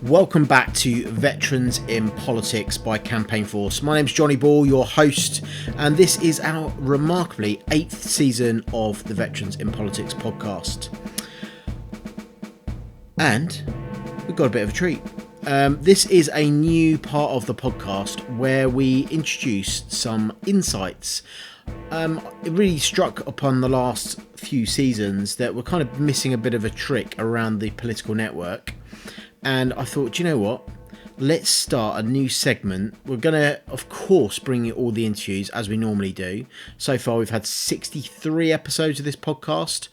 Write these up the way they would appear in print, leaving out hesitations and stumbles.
Welcome back to Veterans in Politics by Campaign Force. My name's Jonny Ball, your host, and this is our remarkably 8th season of the Veterans in Politics podcast. And we've got a bit of a treat. This is a new part of the podcast where we introduce some insights. It really struck upon the last few seasons that we're kind of missing a bit of a trick around the political network. And I thought, do you know what? Let's start a new segment. We're going to, of course, bring you all the interviews as we normally do. So far, we've had 63 episodes of this podcast,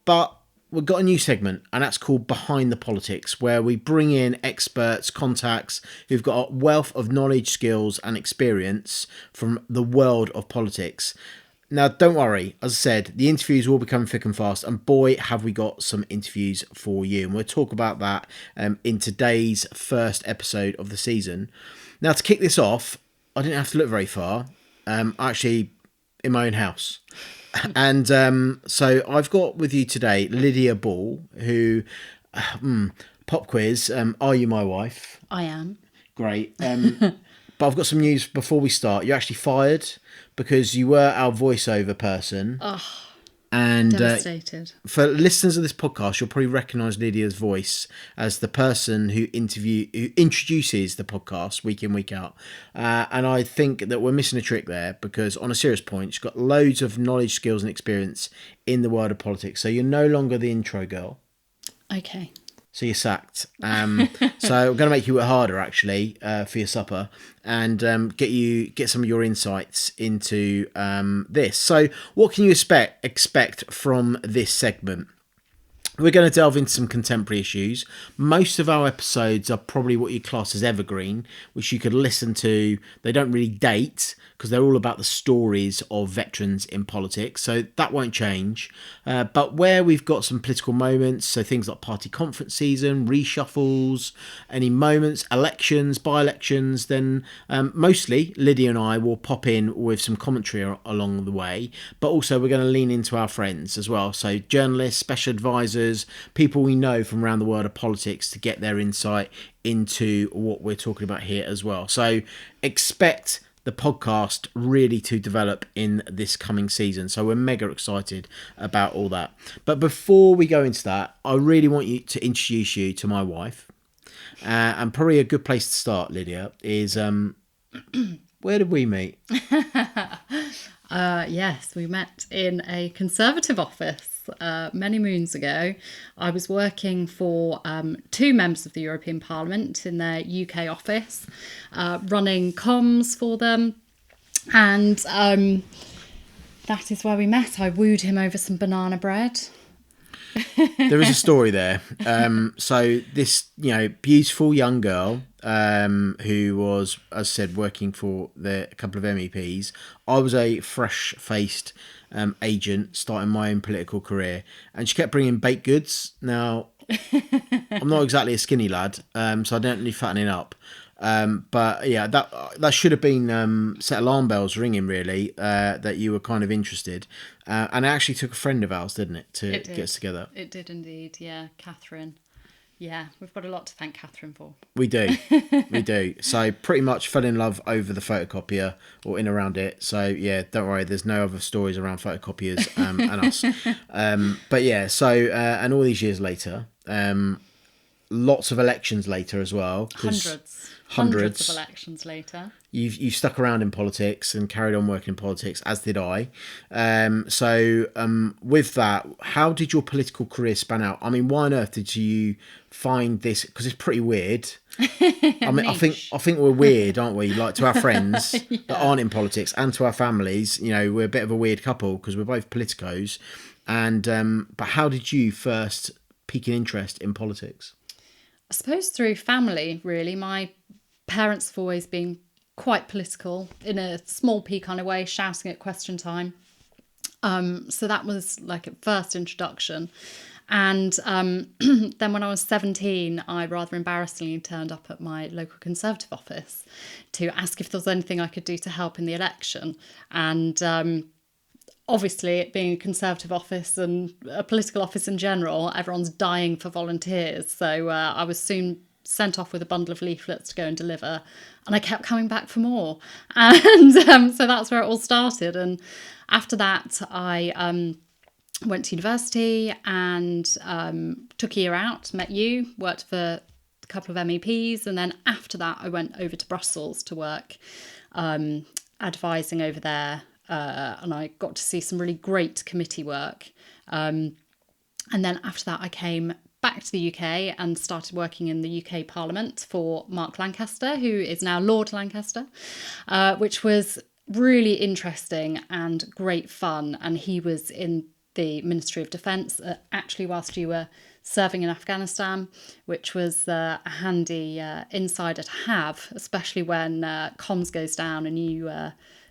but we've got a new segment, and that's called Behind the Politics, where we bring in experts, contacts who've got a wealth of knowledge, skills, and experience from the world of politics. Now, don't worry, as I said, the interviews will become thick and fast, and boy, have we got some interviews for you. And we'll talk about that in today's first episode of the season. Now, to kick this off, I didn't have to look very far, actually in my own house. And so I've got with you today Lydia Ball, who, pop quiz, are you my wife? I am. Great. But I've got some news before we start. You're actually fired because you were our voiceover person. Oh, and devastated. For listeners of this podcast, you'll probably recognise Lydia's voice as the person who introduces the podcast week in, week out. And I think that we're missing a trick there because, on a serious point, she's got loads of knowledge, skills and experience in the world of politics. So you're no longer the intro girl. Okay. So you're sacked. So I'm going to make you work harder, actually, for your supper and get some of your insights into this. So what can you expect from this segment? We're going to delve into some contemporary issues. Most of our episodes are probably what you class as evergreen, which you could listen to. They don't really date because they're all about the stories of veterans in politics. So that won't change. But where we've got some political moments, so things like party conference season, reshuffles, any moments, elections, by-elections, then mostly Lydia and I will pop in with some commentary along the way. But also we're going to lean into our friends as well. So journalists, special advisors, people we know from around the world of politics to get their insight into what we're talking about here as well. So expect the podcast really to develop in this coming season. So we're mega excited about all that. But before we go into that, I really want you to introduce you to my wife. And probably a good place to start, Lydia, is where did we meet? Yes, we met in a Conservative office many moons ago. I was working for two members of the European Parliament in their UK office, running comms for them. And that is where we met. I wooed him over some banana bread. There is a story there. So this, beautiful young girl who was, as I said, working for a couple of MEPs. I was a fresh-faced agent starting my own political career, and she kept bringing baked goods. Now, I'm not exactly a skinny lad, so I don't really fattening up. But yeah, that should have been set alarm bells ringing, really, that you were kind of interested. And it actually took a friend of ours, didn't it, to get us together? It did indeed, yeah. Catherine. Yeah, we've got a lot to thank Catherine for. We do. We do. So pretty much fell in love over the photocopier or in around it. So yeah, don't worry, there's no other stories around photocopiers and us. But yeah, so and all these years later, lots of elections later as well. Hundreds of elections later. You've stuck around in politics and carried on working in politics, as did I. With that, how did your political career span out? I mean, why on earth did you find this? Because it's pretty weird. I mean, I think we're weird, aren't we? Like, to our friends that aren't in politics and to our families, we're a bit of a weird couple because we're both politicos. And but how did you first pique an interest in politics? I suppose through family, really. My parents have always been quite political in a small p kind of way, shouting at question time. So that was like a first introduction. And then when I was 17, I rather embarrassingly turned up at my local Conservative office to ask if there was anything I could do to help in the election. And obviously, it being a Conservative office and a political office in general, everyone's dying for volunteers. So I was soon sent off with a bundle of leaflets to go and deliver, and I kept coming back for more. And so that's where it all started. And after that, I went to university and took a year out, met you, worked for a couple of MEPs, and then after that I went over to Brussels to work advising over there, and I got to see some really great committee work. And then after that I came back to the UK and started working in the UK Parliament for Mark Lancaster, who is now Lord Lancaster, which was really interesting and great fun. And he was in the Ministry of Defence, actually whilst you were serving in Afghanistan, which was a handy insider to have, especially when comms goes down and you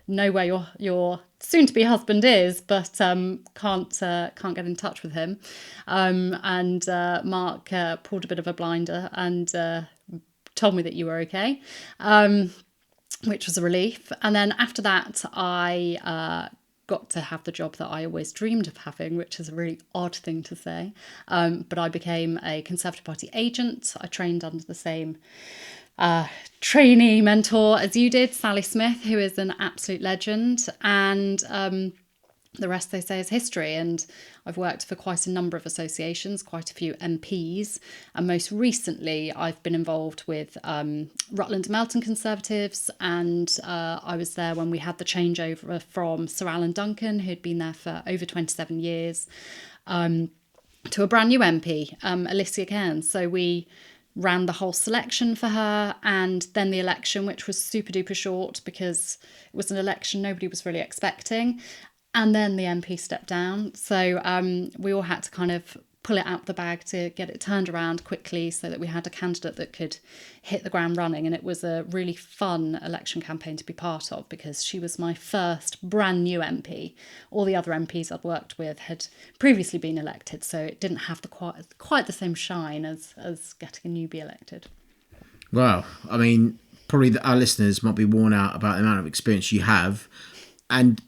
know where your soon-to-be husband is, but can't get in touch with him. And Mark pulled a bit of a blinder and told me that you were okay, which was a relief. And then after that, I got to have the job that I always dreamed of having, which is a really odd thing to say. But I became a Conservative Party agent. I trained under the same trainee mentor as you did, Sally Smith, who is an absolute legend. And the rest, they say, is history. And I've worked for quite a number of associations, quite a few MPs. And most recently, I've been involved with Rutland and Melton Conservatives. And I was there when we had the changeover from Sir Alan Duncan, who'd been there for over 27 years, to a brand new MP, Alicia Cairns. So we ran the whole selection for her, and then the election, which was super duper short because it was an election nobody was really expecting. And then the MP stepped down. So we all had to kind of pull it out of the bag to get it turned around quickly so that we had a candidate that could hit the ground running. And it was a really fun election campaign to be part of because she was my first brand new MP. All the other MPs I'd worked with had previously been elected, so it didn't have the quite the same shine as getting a newbie elected. Wow. I mean, probably our listeners might be worn out about the amount of experience you have.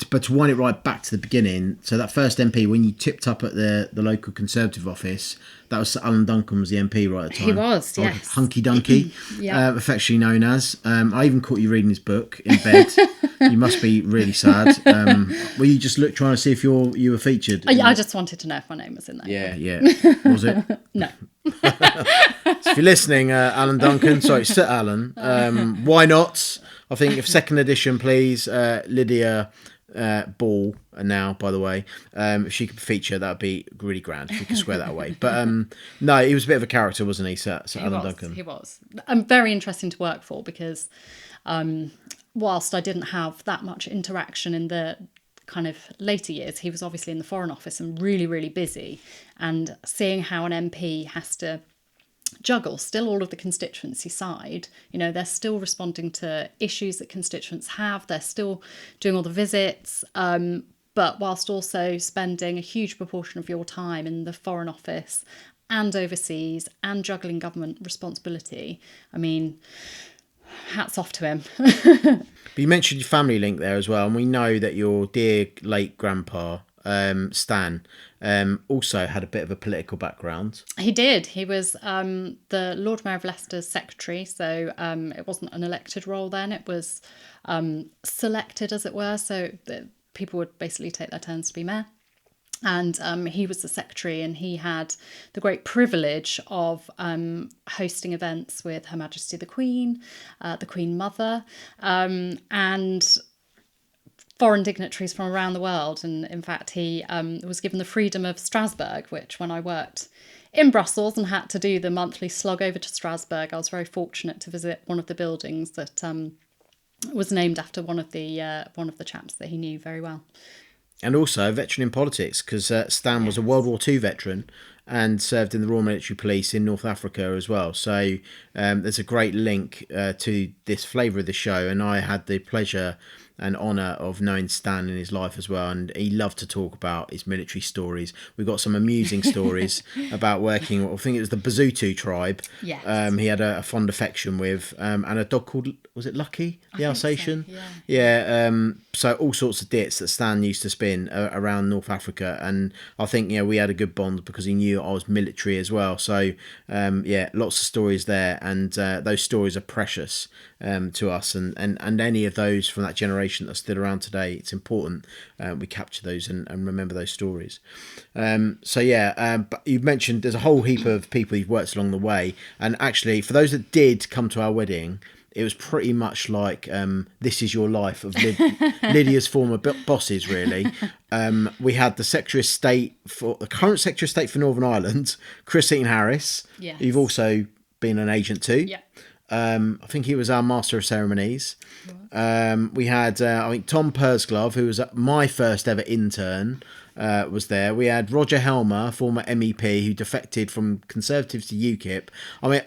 But to wind it right back to the beginning, so that first MP, when you tipped up at the local Conservative office, that was Sir Alan Duncan was the MP right at the time. He was, yes. Hunky Dunky, Yeah. affectionately known as. I even caught you reading his book in bed. You must be really sad. Were you just trying to see if you were featured? I just wanted to know if my name was in there. Yeah. Was it? No. So if you're listening, Alan Duncan, sorry, Sir Alan, why not? I think if second edition, please, Lydia Ball, now, by the way, if she could feature, that would be really grand, if you could square that away. But no, he was a bit of a character, wasn't he, Sir Alan Duncan? He was. Very interesting to work for because whilst I didn't have that much interaction in the kind of later years, he was obviously in the Foreign Office and really, really busy. And seeing how an MP has to juggle still all of the constituency side, they're still responding to issues that constituents have, they're still doing all the visits, but whilst also spending a huge proportion of your time in the Foreign Office and overseas and juggling government responsibility. I mean, hats off to him. But you mentioned your family link there as well, and we know that your dear late grandpa, Stan, also had a bit of a political background. He did. He was the Lord Mayor of Leicester's secretary, so it wasn't an elected role then. It was selected, as it were, so people would basically take their turns to be mayor. And he was the secretary, and he had the great privilege of hosting events with Her Majesty the Queen Mother, and foreign dignitaries from around the world. And in fact, he was given the freedom of Strasbourg, which when I worked in Brussels and had to do the monthly slog over to Strasbourg, I was very fortunate to visit one of the buildings that was named after one of the chaps that he knew very well. And also a veteran in politics, because Stan was a World War II veteran and served in the Royal Military Police in North Africa as well. So there's a great link to this flavour of the show. And I had the pleasure and honour of knowing Stan in his life as well, and he loved to talk about his military stories. We've got some amusing stories about working. I think it was the Bazutu tribe. Yes. He had a fond affection with, and a dog called, was it Lucky, the Alsatian? So, yeah. Yeah. So all sorts of dits that Stan used to spin around North Africa, and I think we had a good bond because he knew I was military as well. So lots of stories there, and those stories are precious to us, and any of those from that generation that's still around today. It's important we capture those and remember those stories. But you've mentioned there's a whole heap of people you've worked along the way, and actually for those that did come to our wedding, it was pretty much like This Is Your Life of Lydia's former bosses, really. We had the current Secretary of State for Northern Ireland, Christine Harris. Yes. You've also been an agent too. Yeah. I think he was our Master of Ceremonies. We had, I think, Tom Pursglove, who was my first ever intern, was there. We had Roger Helmer, former MEP, who defected from Conservatives to UKIP. I mean,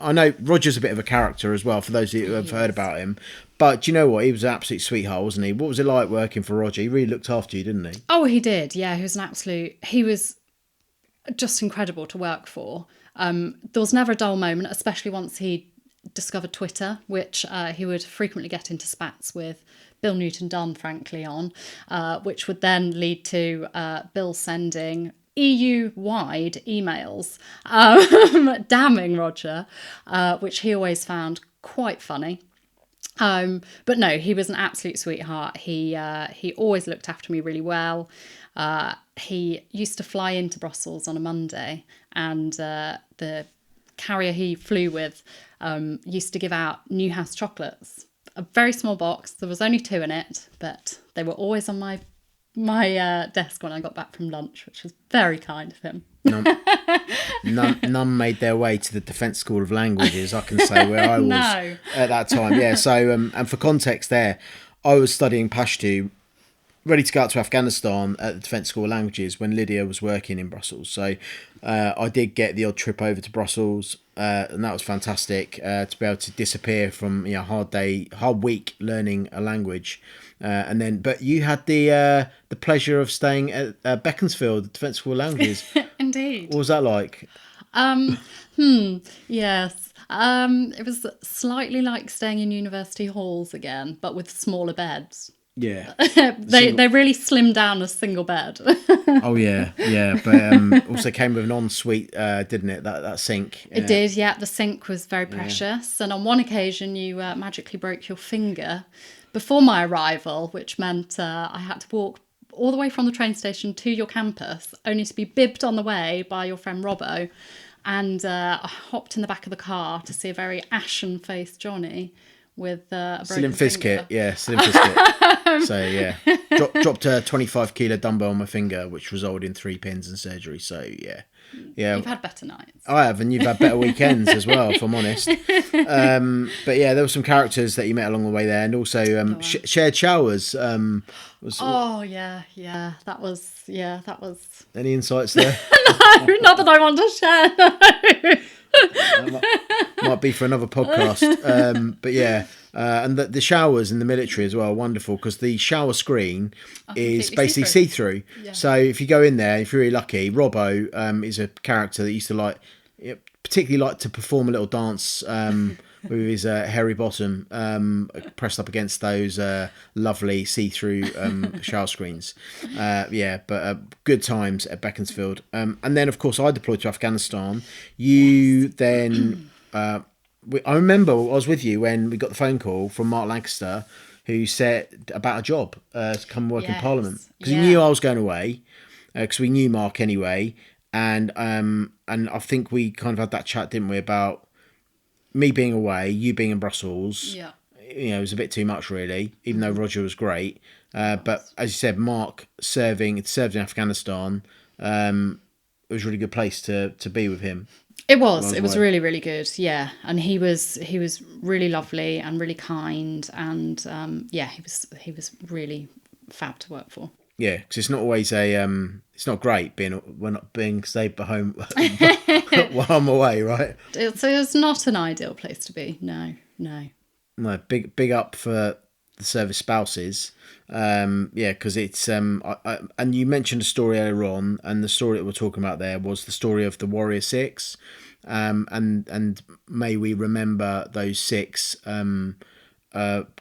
I know Roger's a bit of a character as well, for those of you who have heard about him. But do you know what? He was an absolute sweetheart, wasn't he? What was it like working for Roger? He really looked after you, didn't he? Oh, he did. Yeah, he was just incredible to work for. There was never a dull moment, especially once he discovered Twitter, which he would frequently get into spats with Bill Newton-Dunn, frankly, on, which would then lead to Bill sending EU-wide emails damning Roger, which he always found quite funny. But no, he was an absolute sweetheart. He always looked after me really well. He used to fly into Brussels on a Monday, and the carrier he flew with used to give out Newhouse chocolates. A very small box. There was only 2 in it, but they were always on my desk when I got back from lunch, which was very kind of him. None made their way to the Defence School of Languages, I can say, where I was at that time. Yeah. So, and for context there, I was studying Pashto, ready to go out to Afghanistan at the Defence School of Languages when Lydia was working in Brussels. So I did get the odd trip over to Brussels, and that was fantastic to be able to disappear from hard week learning a language. But you had the pleasure of staying at Beaconsfield, the Defence School of Languages. Indeed. What was that like? Yes. It was slightly like staying in university halls again, but with smaller beds. Yeah. They really slimmed down a single bed. Oh yeah, but also came with an ensuite, didn't it? That sink. It did, yeah. The sink was very precious, and on one occasion you magically broke your finger before my arrival, which meant I had to walk all the way from the train station to your campus, only to be bibbed on the way by your friend Robbo, and I hopped in the back of the car to see a very ashen-faced Johnny with a broken finger. Slim Fisket. So yeah, dropped a 25 kilo dumbbell on my finger, which resulted in 3 pins and surgery. So yeah. You've had better nights. I have, and you've had better weekends as well, if I'm honest. But yeah, there were some characters that you met along the way there, and also shared showers. Yeah, that was. Any insights there? No, not that I want to share. No. Might be for another podcast. But yeah, and the showers in the military as well are wonderful, because the shower screen is basically see-through. Yeah. So if you go in there, if you're really lucky, Robbo is a character that used to particularly like to perform a little dance with his hairy bottom pressed up against those lovely see-through shower screens. Good times at Beaconsfield. And then, of course, I deployed to Afghanistan. You then... I remember I was with you when we got the phone call from Mark Lancaster, who said about a job to come work in Parliament, because he knew I was going away, because we knew Mark anyway, and I think we kind of had that chat, didn't we, about me being away, you being in Brussels. Yeah, it was a bit too much, really, even though Roger was great. But as you said, Mark served in Afghanistan. It was a really good place to be with him. It was really, really good, yeah. And he was really lovely and really kind, and he was really fab to work for. Yeah, because it's not always it's not great being stayed at home while I'm away, right? It's not an ideal place to be. No. Big up for the service spouses. Because it's and you mentioned a story earlier on, and the story that we're talking about there was the story of the Warrior Six, and may we remember those six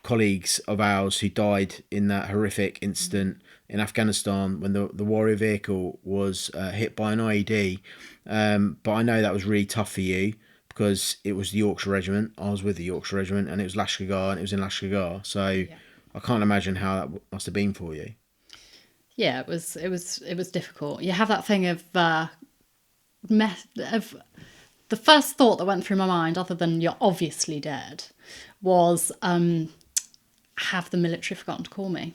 colleagues of ours who died in that horrific incident in Afghanistan when the Warrior vehicle was hit by an IED. But I know that was really tough for you because it was the Yorkshire Regiment. I was with the Yorkshire Regiment, and it was Lashkar, and it was in Lashkar. So I can't imagine how that must have been for you. Yeah, it was difficult. You have that thing of the first thought that went through my mind, other than you're obviously dead, was have the military forgotten to call me?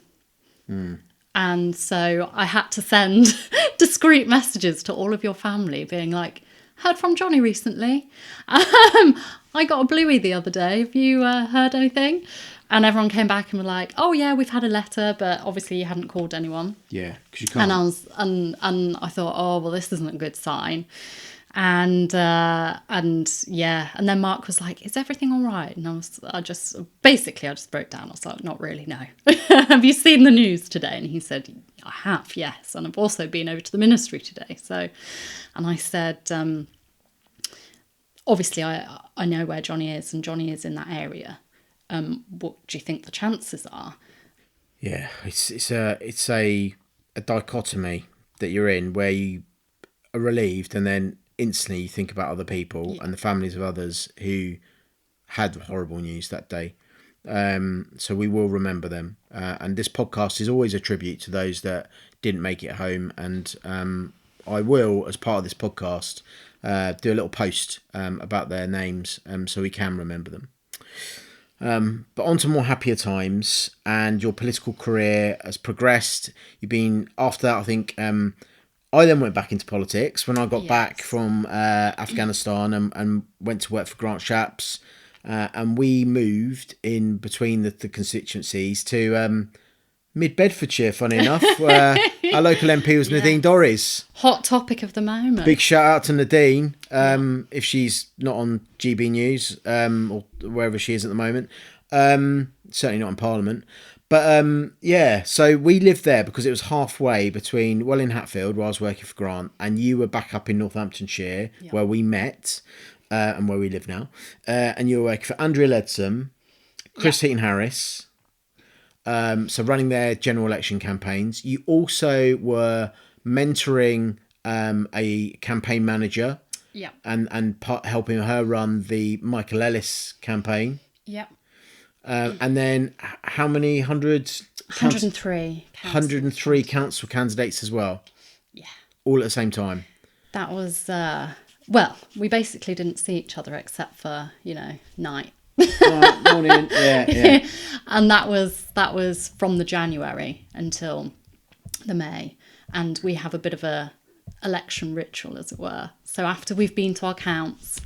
And so I had to send discreet messages to all of your family being like, heard from Jonny recently. I got a bluey the other day. Have you heard anything? And everyone came back and were like, oh yeah, we've had a letter, but obviously you hadn't called anyone. Yeah, because you can't. And I thought, oh, well, this isn't a good sign. And then Mark was like, is everything all right? And I just broke down. I was like, not really, no. Have you seen the news today? And he said, I have, yes. And I've also been over to the ministry today. So, and I said, obviously I know where Jonny is, and Jonny is in that area. What do you think the chances are? Yeah, it's a dichotomy that you're in where you are relieved and then instantly you think about other people and the families of others who had horrible news that day. So we will remember them. And this podcast is always a tribute to those that didn't make it home. And I will, as part of this podcast, do a little post about their names so we can remember them. But on to more happier times, and your political career has progressed. You've been, after that, I think, I then went back into politics when I got back from Afghanistan and went to work for Grant Shapps. And we moved in between the constituencies to mid-Bedfordshire, funny enough, where our local MP was Nadine Dorries. Hot topic of the moment. Big shout out to Nadine, if she's not on GB News or wherever she is at the moment. Certainly not in Parliament. But so we lived there because it was halfway between in Hatfield, where I was working for Grant, and you were back up in Northamptonshire, where we met and where we live now. And you were working for Andrea Leadsom, Chris Heaton Harris. So running their general election campaigns. You also were mentoring a campaign manager, and helping her run the Michael Ellis campaign. And then how many 103 council candidates as well. All at the same time. That was we basically didn't see each other except for night. Morning. Yeah. And that was from the January until the May, and we have a bit of a election ritual, as it were. So after we've been to our counts,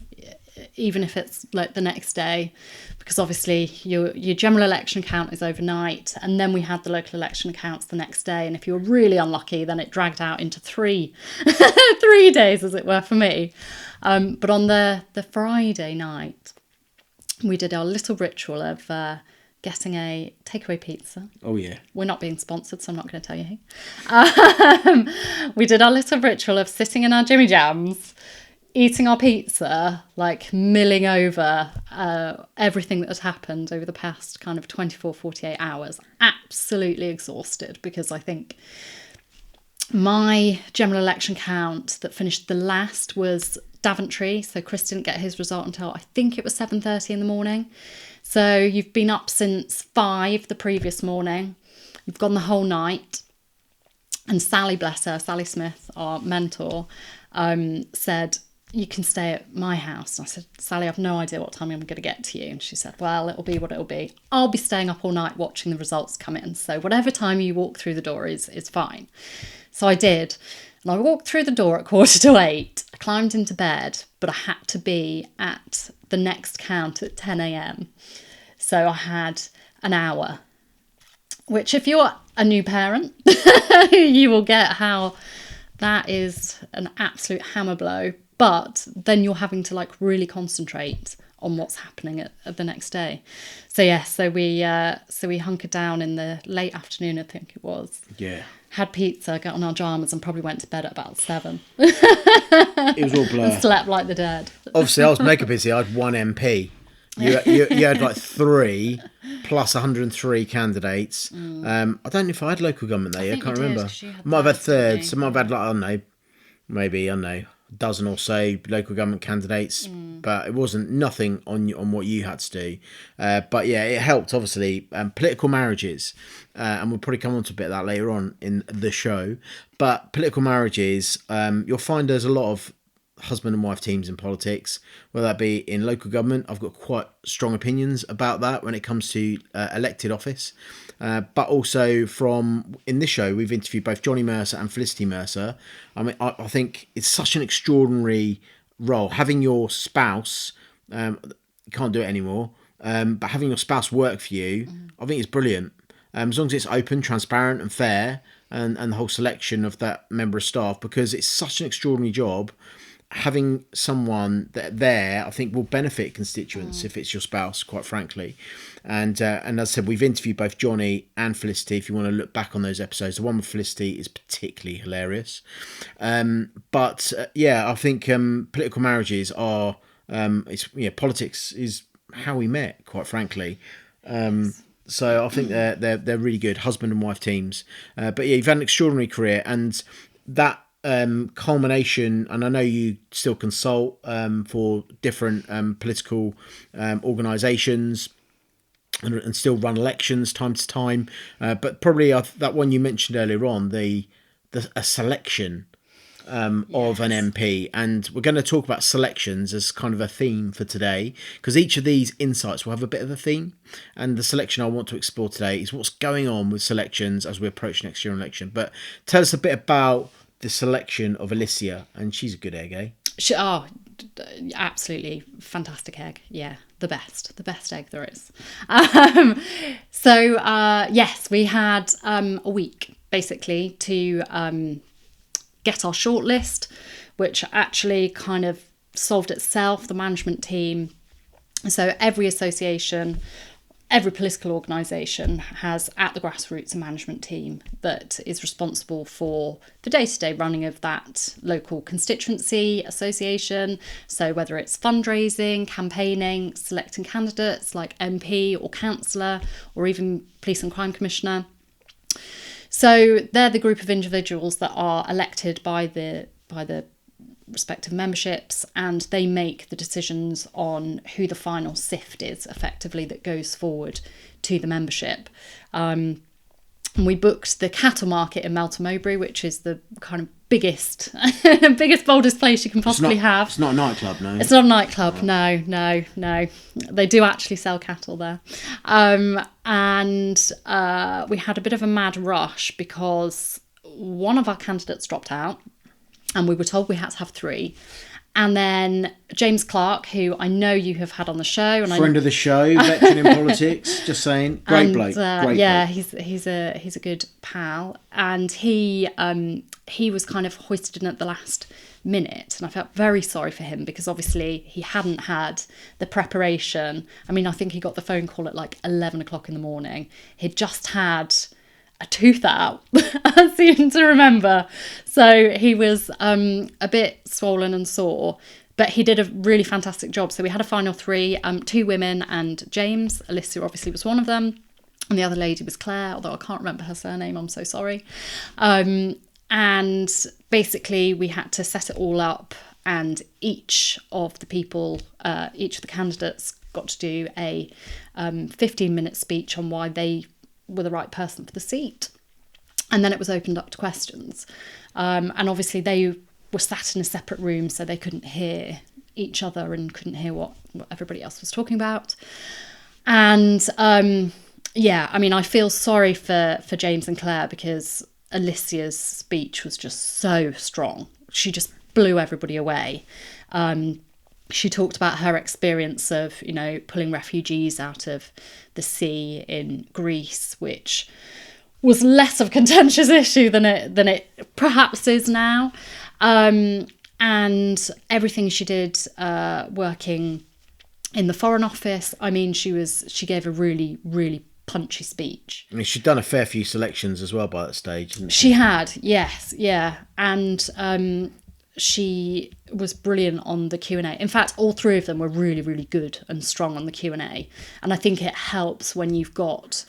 even if it's like the next day, because obviously your general election count is overnight, and then we had the local election counts the next day, and if you were really unlucky, then it dragged out into 3 days, as it were, for me. But on the Friday night, we did our little ritual of getting a takeaway pizza. Oh, yeah. We're not being sponsored, so I'm not going to tell you who. We did our little ritual of sitting in our Jimmy Jams, eating our pizza, like milling over everything that had happened over the past kind of 24, 48 hours. Absolutely exhausted, because I think my general election count that finished the last was Daventry, so Chris didn't get his result until I think it was 7:30 in the morning. So you've been up since 5 the previous morning. You've gone the whole night. And Sally, bless her, Sally Smith, our mentor, said, you can stay at my house. And I said, Sally, I've no idea what time I'm going to get to you. And she said, well, it'll be what it'll be. I'll be staying up all night watching the results come in. So whatever time you walk through the door is fine. So I did. And I walked through the door at 7:45. I climbed into bed, but I had to be at the next count at 10 a.m. So I had an hour, which if you're a new parent, you will get how that is an absolute hammer blow. But then you're having to really concentrate on what's happening at the next day. So yeah, so we hunkered down in the late afternoon, I think it was. Yeah. Had pizza, got on our pajamas, and probably went to bed at about 7. It was all blur. And slept like the dead. Obviously, I was mega busy. I had 1 MP. You had like 3 plus 103 candidates. I don't know if I had local government there. I can't remember. Might have had third. So might have had like, I don't know, maybe, I don't know, a dozen or so local government candidates. But it wasn't nothing on what you had to do. But yeah, it helped, obviously. Political marriages. And we'll probably come on to a bit of that later on in the show. But political marriages, you'll find there's a lot of husband and wife teams in politics, whether that be in local government. I've got quite strong opinions about that when it comes to elected office, but also in this show we've interviewed both Jonny Mercer and Felicity Mercer. I mean, I think it's such an extraordinary role, having your spouse, you can't do it anymore, but having your spouse work for you, I think it's brilliant, as long as it's open, transparent and fair, and the whole selection of that member of staff, because it's such an extraordinary job. Having someone there, I think, will benefit constituents if it's your spouse, quite frankly. And as I said, we've interviewed both Jonny and Felicity. If you want to look back on those episodes, the one with Felicity is particularly hilarious. But I think political marriages are politics is how we met, quite frankly. So I think they're really good husband and wife teams. But yeah, you've had an extraordinary career, and that culmination, and I know you still consult for different political organisations and still run elections time to time, but probably that one you mentioned earlier on, a selection of an MP, and we're going to talk about selections as kind of a theme for today, because each of these insights will have a bit of a theme, and the selection I want to explore today is what's going on with selections as we approach next year election. But tell us a bit about the selection of Alicia, and she's a good egg, eh? Absolutely fantastic egg. Yeah, the best egg there is. Yes, we had a week basically to get our shortlist, which actually kind of solved itself. The management team. So every association, every political organisation has at the grassroots a management team that is responsible for the day-to-day running of that local constituency association. So whether it's fundraising, campaigning, selecting candidates like MP or councillor, or even police and crime commissioner. So they're the group of individuals that are elected by the respective memberships, and they make the decisions on who the final sift is, effectively, that goes forward to the membership. And we booked the cattle market in Melton Mowbray, which is the kind of biggest, boldest place you can possibly have. It's not a nightclub, no? It's not a nightclub, no. They do actually sell cattle there. And we had a bit of a mad rush because one of our candidates dropped out, and we were told we had to have 3. And then James Clark, who I know you have had on the show, and friend of the show, veteran in politics, just saying, great bloke. Yeah, he's a good pal, and he was kind of hoisted in at the last minute, and I felt very sorry for him because obviously he hadn't had the preparation. I mean, I think he got the phone call at like 11 o'clock in the morning. He'd just had a tooth out, I seem to remember. So he was a bit swollen and sore, but he did a really fantastic job. So we had a final 3, 2 women and James. Alicia obviously was one of them, and the other lady was Claire, although I can't remember her surname, I'm so sorry. And basically we had to set it all up, and each of the candidates got to do a 15-minute speech on why they were the right person for the seat. And then it was opened up to questions. And obviously they were sat in a separate room, so they couldn't hear each other and couldn't hear what everybody else was talking about. And I mean, I feel sorry for James and Claire, because Alicia's speech was just so strong. She just blew everybody away. She talked about her experience of, pulling refugees out of the sea in Greece, which was less of a contentious issue than it perhaps is now. And everything she did working In the Foreign Office, I mean, she gave a really, really punchy speech. I mean, she'd done a fair few selections as well by that stage, hadn't she? She had, yes, yeah. And she was brilliant on the Q&A. In fact, all three of them were really, really good and strong on the Q&A. And I think it helps when you've got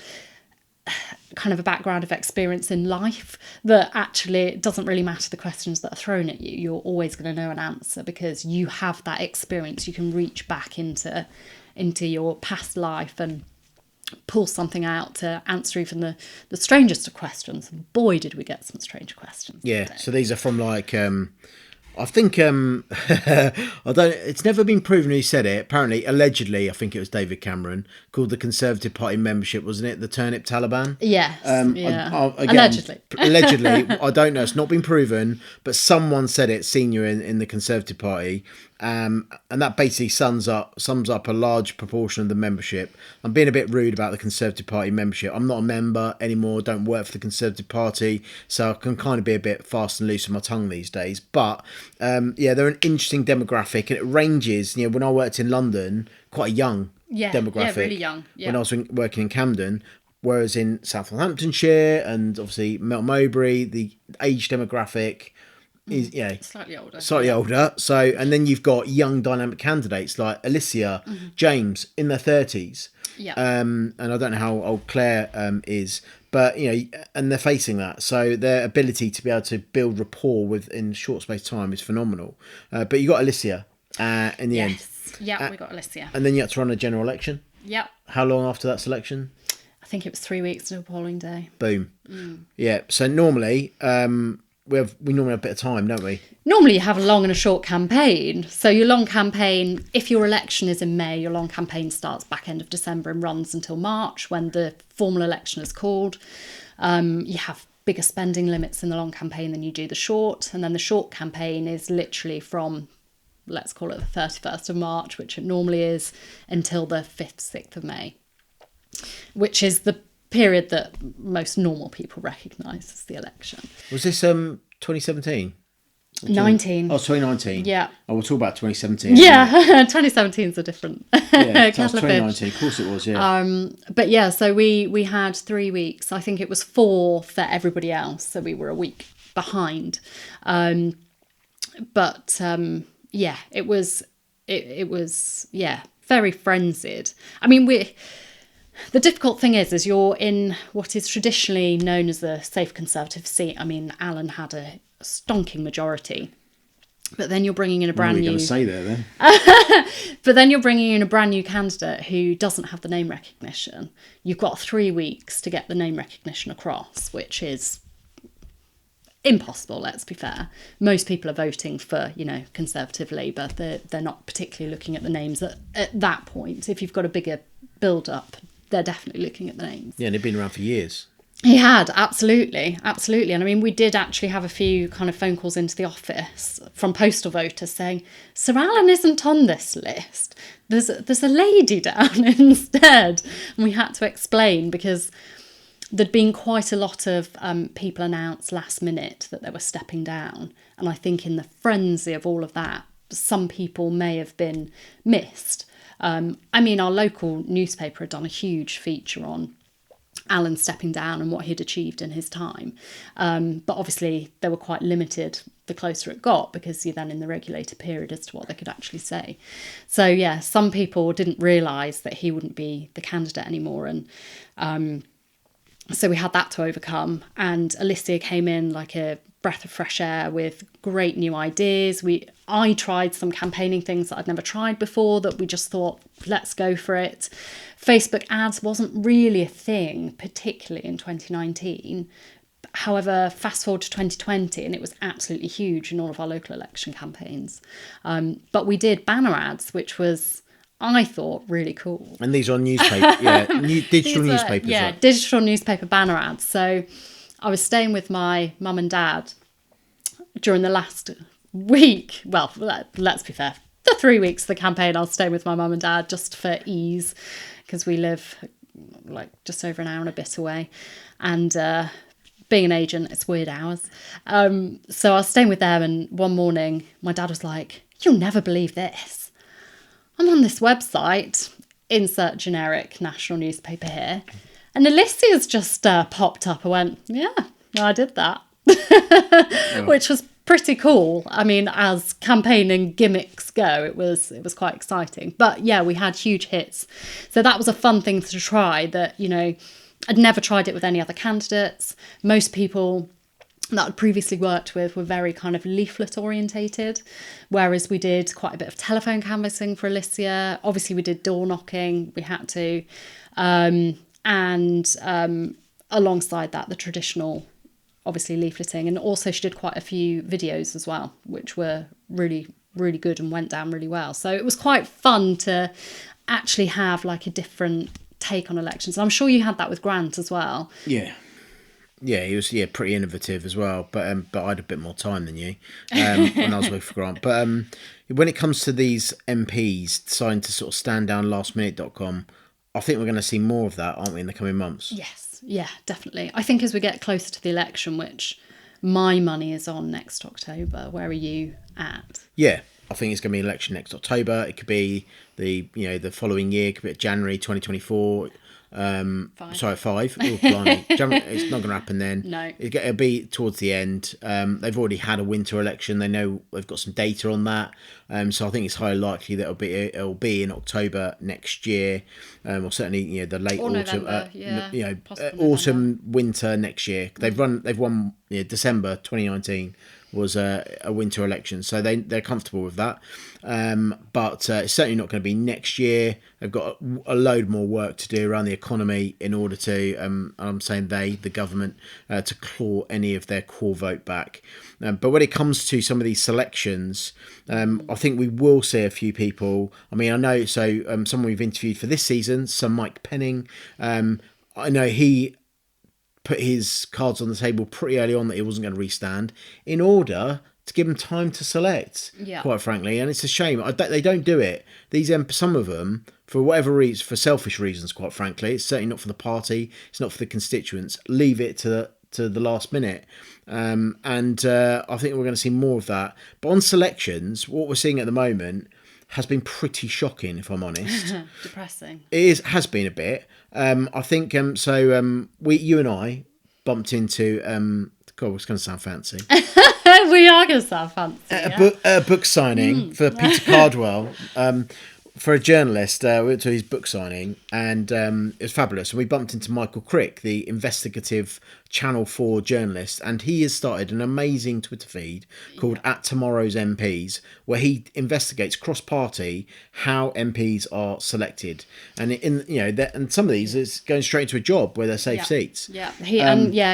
kind of a background of experience in life, that actually it doesn't really matter the questions that are thrown at you. You're always going to know an answer because you have that experience. You can reach back into your past life and pull something out to answer even the strangest of questions. And boy, did we get some strange questions. Yeah, so these are from like I think it's never been proven who said it. Apparently, allegedly, I think it was David Cameron, called the Conservative Party membership, wasn't it? The Turnip Taliban. Yes. Again, Allegedly. Allegedly, I don't know. It's not been proven, but someone said it, senior in the Conservative Party, and that basically sums up a large proportion of the membership. I'm being a bit rude about the Conservative Party membership. I'm not a member anymore. Don't work for the Conservative Party, so I can kind of be a bit fast and loose with my tongue these days. But they're an interesting demographic, and it ranges. You know, when I worked in London, quite a young demographic. Yeah, really young. Yeah. When I was working in Camden, whereas in South Northamptonshire and obviously Melton Mowbray, the age demographic is slightly older. So, and then you've got young dynamic candidates like Alicia, James in their 30s. Yeah. And I don't know how old Claire is, but you know, and they're facing that, so their ability to be able to build rapport within short space of time is phenomenal. But you got Alicia in the end. Yeah, we got Alicia. And then you had to run a general election. Yep. How long after that selection? I think it was 3 weeks to a polling day. Boom. Yeah. So normally, we normally have a bit of time, don't we? Normally you have a long and a short campaign. So your long campaign, if your election is in May, your long campaign starts back end of December and runs until March when the formal election is called. You have bigger spending limits in the long campaign than you do the short. And then the short campaign is literally from, let's call it the 31st of March, which it normally is, until the 5th, 6th of May, which is the period that most normal people recognise as the election. Was this 2017? 19. Oh, 2019. Yeah. Oh, we'll talk about 2017. Yeah, 2017 is a different that was kettle of 2019. fish. Of course it was, yeah. But yeah, so we had 3 weeks. I think it was 4 for everybody else, so we were a week behind. It was very frenzied. I mean, the difficult thing is you're in what is traditionally known as a safe Conservative seat. I mean, Alan had a stonking majority, but then you're bringing in a brand new. What are you going to say there then? But then you're bringing in a brand new candidate who doesn't have the name recognition. You've got 3 weeks to get the name recognition across, which is impossible, let's be fair. Most people are voting for, Conservative Labour. They're not particularly looking at the names at that point. If you've got a bigger build-up, they're definitely looking at the names. Yeah, and they've been around for years. He had, absolutely. And I mean, we did actually have a few kind of phone calls into the office from postal voters saying, Sir Alan isn't on this list. There's a lady down instead. And we had to explain because there'd been quite a lot of people announced last minute that they were stepping down. And I think in the frenzy of all of that, some people may have been missed. I mean, our local newspaper had done a huge feature on Alan stepping down and what he'd achieved in his time. But obviously they were quite limited the closer it got because you're then in the regulated period as to what they could actually say. So yeah, some people didn't realise that he wouldn't be the candidate anymore. And so we had that to overcome. And Alicia came in like a breath of fresh air with great new ideas. I tried some campaigning things that I'd never tried before that we just thought, let's go for it. Facebook ads wasn't really a thing, particularly in 2019. However, fast forward to 2020 and it was absolutely huge in all of our local election campaigns. But we did banner ads, which was, I thought, really cool. And these are on newspaper, digital newspapers. Yeah, right? Digital newspaper banner ads. So I was staying with my mum and dad during the last week. Well, let's be fair. The 3 weeks of the campaign, I was staying with my mum and dad just for ease because we live like just over an hour and a bit away. And being an agent, it's weird hours. So I was staying with them and one morning my dad was like, "You'll never believe this. I'm on this website, insert generic national newspaper here, and Alicia's just popped up. I went, yeah, I did that. Which was pretty cool. I mean, as campaigning gimmicks go, it was quite exciting. But yeah, we had huge hits. So that was a fun thing to try that, you know, I'd never tried it with any other candidates. Most people that I'd previously worked with were very kind of leaflet orientated, whereas we did quite a bit of telephone canvassing for Alicia. Obviously, we did door knocking. We had to. And alongside that, the traditional, obviously, leafleting. And also she did quite a few videos as well, which were really, really good and went down really well. So it was quite fun to actually have like a different take on elections. And I'm sure you had that with Grant as well. Yeah. Yeah, he was pretty innovative as well, but I had a bit more time than you when I was with Grant. But when it comes to these MPs deciding to sort of stand down lastminute.com, I think we're going to see more of that, aren't we, in the coming months? Yes, yeah, definitely. I think as we get closer to the election, which my money is on next October, where are you at? Yeah, I think it's going to be an election next October. It could be the following year, it could be January 2024. 5. Sorry, 5. Oh, blimey. It's not going to happen then. No. It'll be towards the end. They've already had a winter election. They know they've got some data on that. So I think it's highly likely that it'll be in October next year, or certainly the late or autumn, November, autumn winter next year. They've won December 2019 was a winter election, so they're comfortable with that. But it's certainly not going to be next year. They've got a load more work to do around the economy in order to, I'm saying the government, to claw any of their core vote back. But when it comes to some of these selections, I think we will see a few people. I mean, I know, so someone we've interviewed for this season, Sir Mike Penning, I know he put his cards on the table pretty early on that he wasn't going to restand in order to give them time to select, quite frankly. And it's a shame. They don't do it. These some of them, for whatever reason, for selfish reasons, quite frankly, it's certainly not for the party, it's not for the constituents, leave it to the last minute. And I think we're going to see more of that. But on selections, what we're seeing at the moment has been pretty shocking, if I'm honest. Depressing. It has been a bit. I think you and I bumped into God, it's going to sound fancy. We are going to sound fancy. A book signing for Peter Cardwell. For a journalist, we went to his book signing, and it was fabulous. And we bumped into Michael Crick, the investigative Channel 4 journalist, and he has started an amazing Twitter feed called @TomorrowsMPs, where he investigates cross-party how MPs are selected, and and some of these is going straight into a job where they're safe seats. Yeah,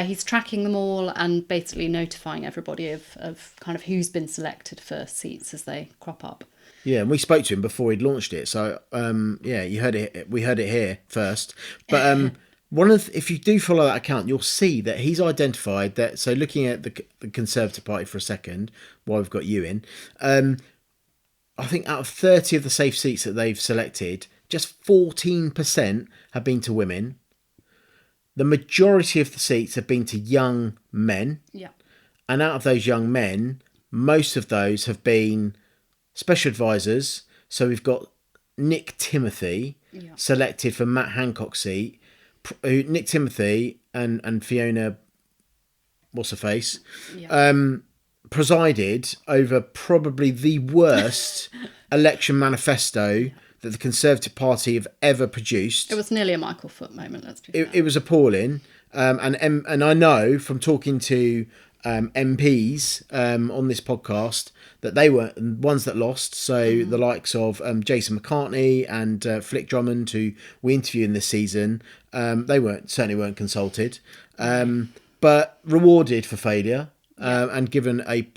he's tracking them all and basically notifying everybody of kind of who's been selected for seats as they crop up. Yeah, and we spoke to him before he'd launched it, so you heard it. We heard it here first. But if you do follow that account, you'll see that he's identified that. So looking at the Conservative Party for a second, while we've got you in, I think out of 30 of the safe seats that they've selected, just 14% have been to women. The majority of the seats have been to young men. Yeah, and out of those young men, most of those have been special advisors. So we've got Nick Timothy selected for Matt Hancock's seat. Nick Timothy and Fiona, what's her face, presided over probably the worst election manifesto that the Conservative Party have ever produced. It was nearly a Michael Foot moment, let's be fair. It was appalling. And I know from talking to MPs on this podcast that they were ones that lost. So the likes of Jason McCartney and Flick Drummond, who we interviewed in this season, they certainly weren't consulted, but rewarded for failure and given a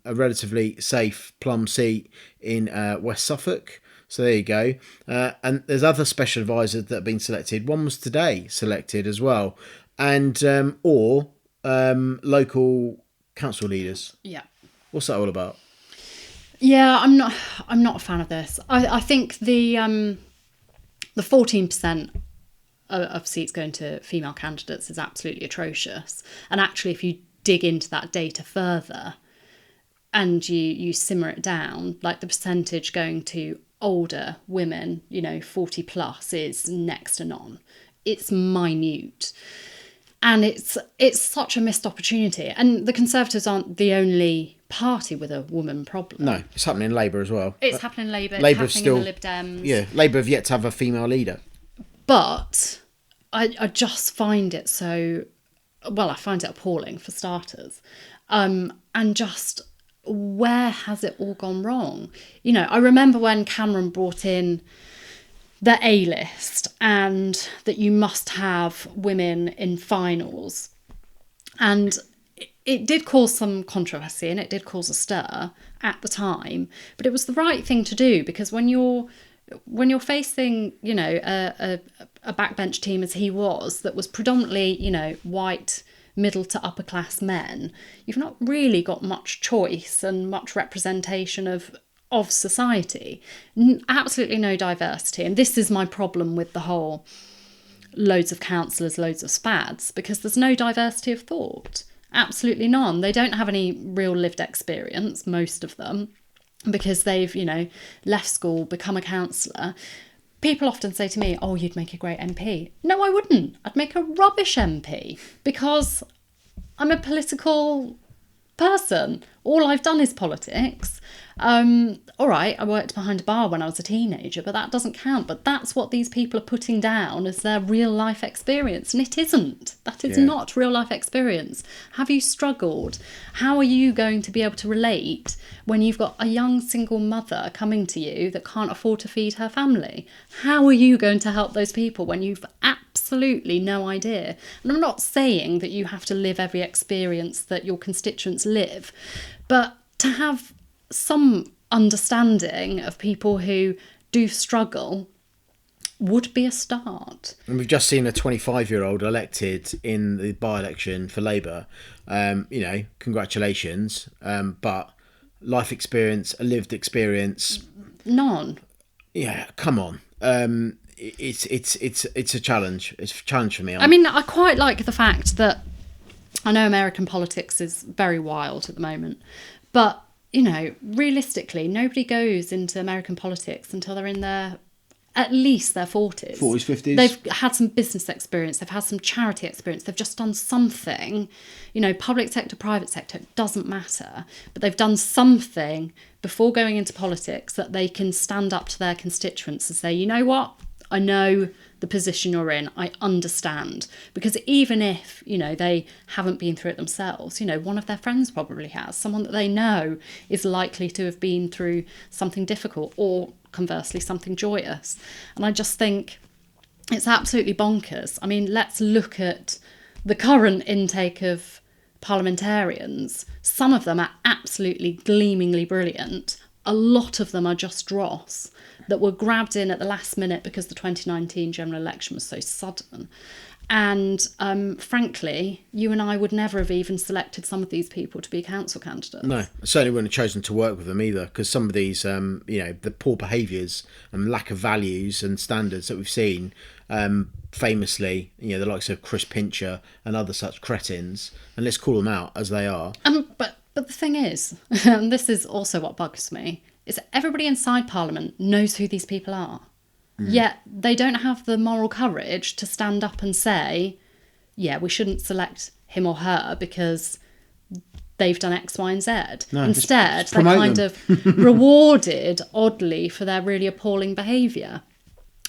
relatively safe plum seat in West Suffolk. So there you go. And there's other special advisors that have been selected. One was today selected as well, and local council leaders. Yeah. What's that all about? Yeah, I'm not a fan of this. I think the 14% of seats going to female candidates is absolutely atrocious. And actually, if you dig into that data further and you simmer it down, like the percentage going to older women, 40 plus, is next to none. It's minute. And it's such a missed opportunity. And the Conservatives aren't the only party with a woman problem. No, it's happening in Labour as well. It's happening in Labour, Labour's it's happening in the Lib Dems. Yeah, Labour have yet to have a female leader. But I just find it so... Well, I find it appalling, for starters. And just, where has it all gone wrong? I remember when Cameron brought in the A-list and that you must have women in finals. And it did cause some controversy and it did cause a stir at the time. But it was the right thing to do, because when you're facing, a backbench team as he was, that was predominantly, white, middle to upper class men, you've not really got much choice and much representation of society. Absolutely no diversity. And this is my problem with the whole loads of councillors, loads of spads, because there's no diversity of thought. Absolutely none. They don't have any real lived experience, most of them, because they've, left school, become a councillor. People often say to me, oh, you'd make a great MP. No, I wouldn't. I'd make a rubbish MP, because I'm a political person. All I've done is politics. All right, I worked behind a bar when I was a teenager, but that doesn't count. But that's what these people are putting down as their real life experience. And it isn't. That is not real life experience. Have you struggled? How are you going to be able to relate when you've got a young single mother coming to you that can't afford to feed her family? How are you going to help those people when you've absolutely no idea? And I'm not saying that you have to live every experience that your constituents live, but to have some understanding of people who do struggle would be a start. And we've just seen a 25-year-old elected in the by-election for Labour. Congratulations. But life experience, a lived experience, none. Yeah, come on. It's a challenge. It's a challenge for me. I mean, I quite like the fact that I know American politics is very wild at the moment, but realistically, nobody goes into American politics until they're in at least their 40s. 40s, 50s. They've had some business experience. They've had some charity experience. They've just done something, public sector, private sector, it doesn't matter. But they've done something before going into politics that they can stand up to their constituents and say, you know what? I know the position you're in. I understand. Because even if, they haven't been through it themselves, one of their friends probably has. Someone that they know is likely to have been through something difficult, or conversely, something joyous. And I just think it's absolutely bonkers. I mean, let's look at the current intake of parliamentarians. Some of them are absolutely gleamingly brilliant. A lot of them are just dross that were grabbed in at the last minute because the 2019 general election was so sudden. And frankly, you and I would never have even selected some of these people to be council candidates. No, I certainly wouldn't have chosen to work with them either, because some of these, the poor behaviours and lack of values and standards that we've seen, famously, the likes of Chris Pincher and other such cretins, and let's call them out as they are. But the thing is, and this is also what bugs me, is that everybody inside Parliament knows who these people are. Yet they don't have the moral courage to stand up and say, yeah, we shouldn't select him or her because they've done X, Y, and Z. No, instead, just they're kind them. of rewarded oddly for their really appalling behaviour.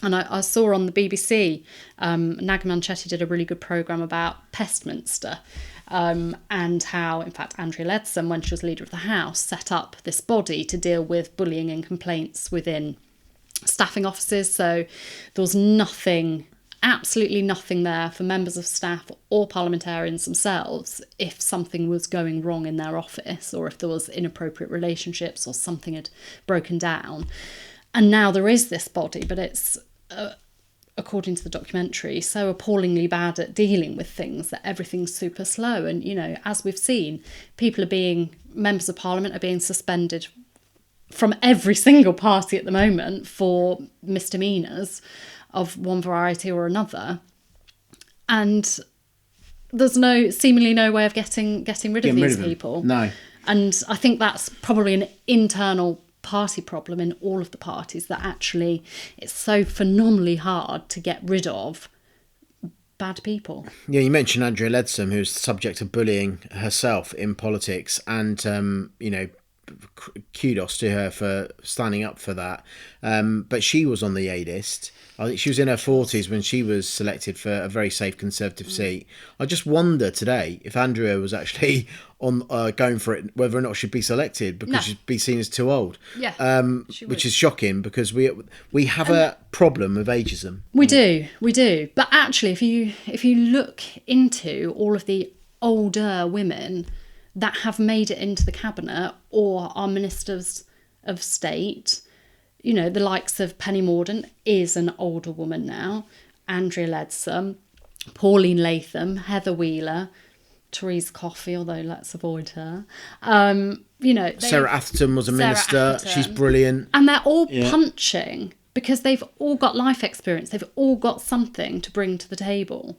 And I saw on the BBC, Naga Manchetti did a really good programme about Pestminster, and how, in fact, Andrea Leadsom, when she was Leader of the House, set up this body to deal with bullying and complaints within staffing offices. So there was nothing, absolutely nothing there for members of staff or parliamentarians themselves if something was going wrong in their office, or if there was inappropriate relationships or something had broken down. And now there is this body, but it's, according to the documentary, so appallingly bad at dealing with things that everything's super slow. And, as we've seen, members of parliament are being suspended from every single party at the moment for misdemeanours of one variety or another. And there's seemingly no way of getting rid of these people. No. And I think that's probably an internal party problem in all of the parties, that actually it's so phenomenally hard to get rid of bad people. Yeah, you mentioned Andrea Leadsom, who's the subject of bullying herself in politics, and kudos to her for standing up for that. But she was on the A list. I think she was in her 40s when she was selected for a very safe Conservative seat. I just wonder today if Andrea was actually on going for it, whether or not she'd be selected, because she'd be seen as too old. Yeah, which is shocking, because we have a problem of ageism. We do. But actually, if you look into all of the older women that have made it into the cabinet or are ministers of state, you know, the likes of Penny Mordaunt is an older woman now, Andrea Leadsom, Pauline Latham, Heather Wheeler, Therese Coffey, although let's avoid her. Sarah Atherton was a minister. She's brilliant. And they're all punching because they've all got life experience. They've all got something to bring to the table.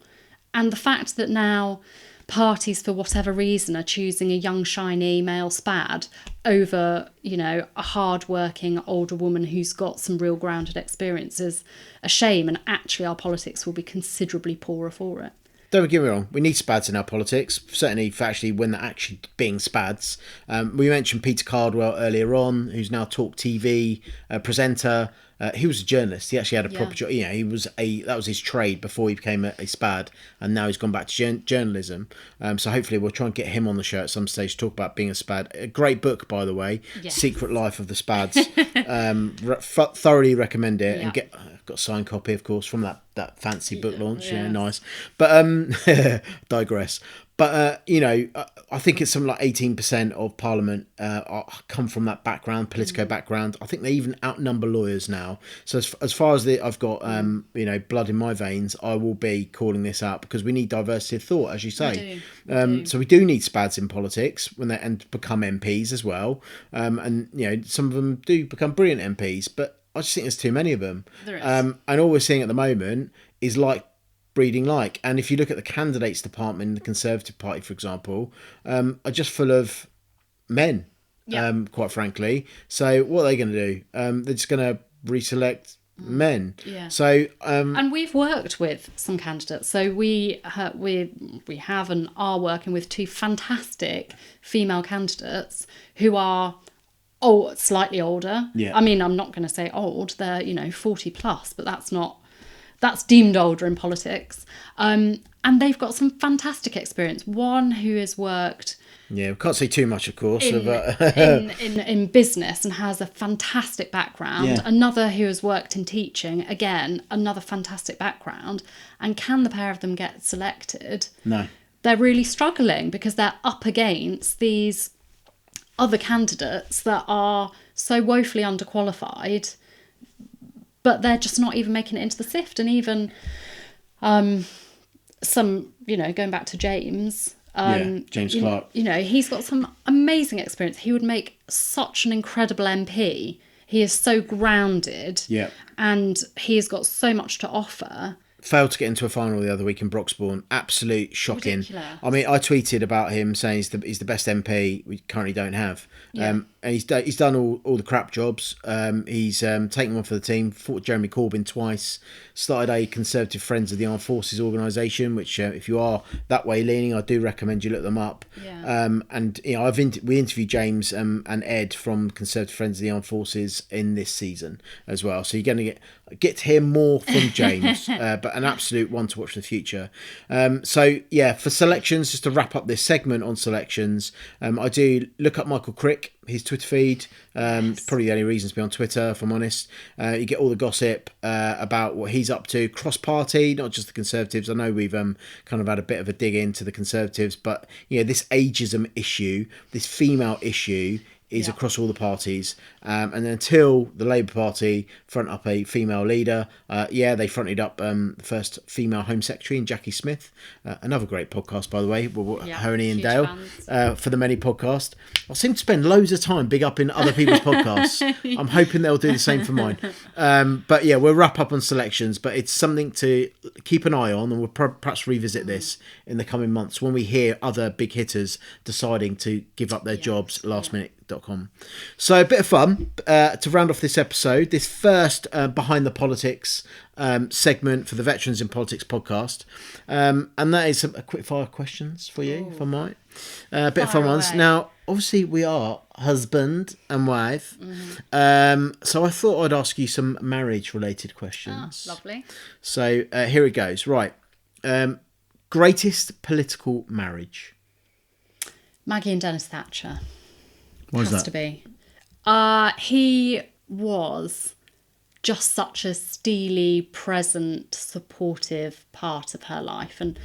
And the fact that now parties, for whatever reason, are choosing a young, shiny male spad over, you know, a hard-working older woman who's got some real grounded experience is a shame. And actually our politics will be considerably poorer for it. Don't get me wrong, we need spads in our politics, certainly for actually when they're actually being spads. We mentioned Peter Cardwell earlier on, who's now Talk TV presenter. He was a journalist. He actually had a proper job. You know, that was his trade before he became a spad, and now he's gone back to journalism. So hopefully we'll try and get him on the show at some stage to talk about being a spad. A great book, by the way, Secret Life of the Spads. Thoroughly recommend it, and got a signed copy, of course, from that fancy book launch. Yeah, nice. But digress. But, I think it's something like 18% of Parliament come from that background, politico background. I think they even outnumber lawyers now. So as far as I've got, blood in my veins, I will be calling this out, because we need diversity of thought, as you say. We do. So we do need spads in politics and become MPs as well. And some of them do become brilliant MPs, but I just think there's too many of them. There is. And all we're seeing at the moment is like breeding like. And if you look at the candidates department in the Conservative Party, for example, are just full of men, quite frankly. So what are they going to do? They're just going to reselect men. Yeah. So and we've worked with some candidates. So we have and are working with two fantastic female candidates who are slightly older. Yeah. I mean, I'm not going to say old. They're 40 plus, but that's deemed older in politics. And they've got some fantastic experience. One who has worked we can't say too much, of course, in business and has a fantastic background. Yeah. Another who has worked in teaching, again, another fantastic background. And can the pair of them get selected? No. They're really struggling because they're up against these other candidates that are so woefully underqualified, but they're just not even making it into the sift. And even going back to James. James Clark. He's got some amazing experience. He would make such an incredible MP. He is so grounded. Yeah. And he has got so much to offer. Failed to get into a final the other week in Broxbourne. Absolute shocking. Ridiculous. I mean, I tweeted about him saying he's the best MP we currently don't have. Yeah. And he's done all the crap jobs. He's taken one for the team, fought Jeremy Corbyn twice, started a Conservative Friends of the Armed Forces organisation, which if you are that way leaning, I do recommend you look them up. Yeah. And we interviewed James and Ed from Conservative Friends of the Armed Forces in this season as well. So you're going to get to hear more from James, but an absolute one to watch in the future. For selections, just to wrap up this segment on selections, I do look up Michael Crick, his Twitter feed. Probably the only reason to be on Twitter, if I'm honest. You get all the gossip about what he's up to cross-party, not just the Conservatives. I know we've kind of had a bit of a dig into the Conservatives, but this ageism issue, this female issue, is across all the parties. And until the Labour Party front up a female leader, they fronted up the first female Home Secretary in Jackie Smith. Another great podcast, by the way, her and Ian Dale, for the Many podcast. I seem to spend loads of time big up in other people's podcasts. I'm hoping they'll do the same for mine. We'll wrap up on selections, but it's something to keep an eye on, and we'll perhaps revisit this in the coming months when we hear other big hitters deciding to give up their jobs last minute pollsters.com. So a bit of fun to round off this episode, this first Behind the Politics segment for the Veterans in Politics podcast. And that is some quick fire questions for you, if I might. A bit of fun ones. Now, obviously, we are husband and wife. So I thought I'd ask you some marriage-related questions. Lovely. So here it goes. Right. Greatest political marriage? Maggie and Dennis Thatcher. Why is Has that? to be. He was just such a steely, present, supportive part of her life. And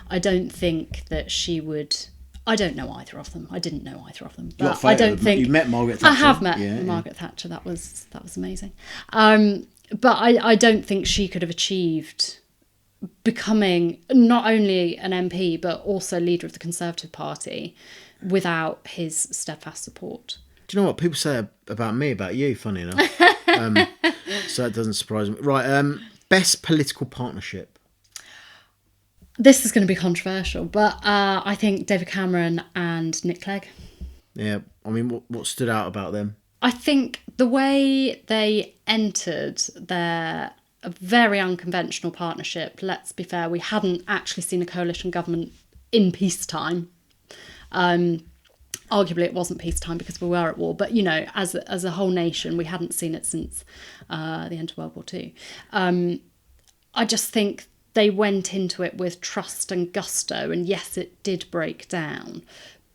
I don't think that she would... I don't know either of them. I didn't know either of them. But I don't think... You met Margaret Thatcher? I have met Margaret Thatcher. That was amazing. But I don't think she could have achieved becoming not only an MP, but also leader of the Conservative Party without his steadfast support. Do you know what people say about me, about you, funny enough? So that doesn't surprise me. Right, best political partnership? This is going to be controversial, but I think David Cameron and Nick Clegg. Yeah, I mean, what stood out about them? I think the way they entered their very unconventional partnership, let's be fair, we hadn't actually seen a coalition government in peacetime. Arguably it wasn't peacetime because we were at war, but, you know, as a whole nation, we hadn't seen it since the end of World War II. I just think they went into it with trust and gusto, and yes, it did break down,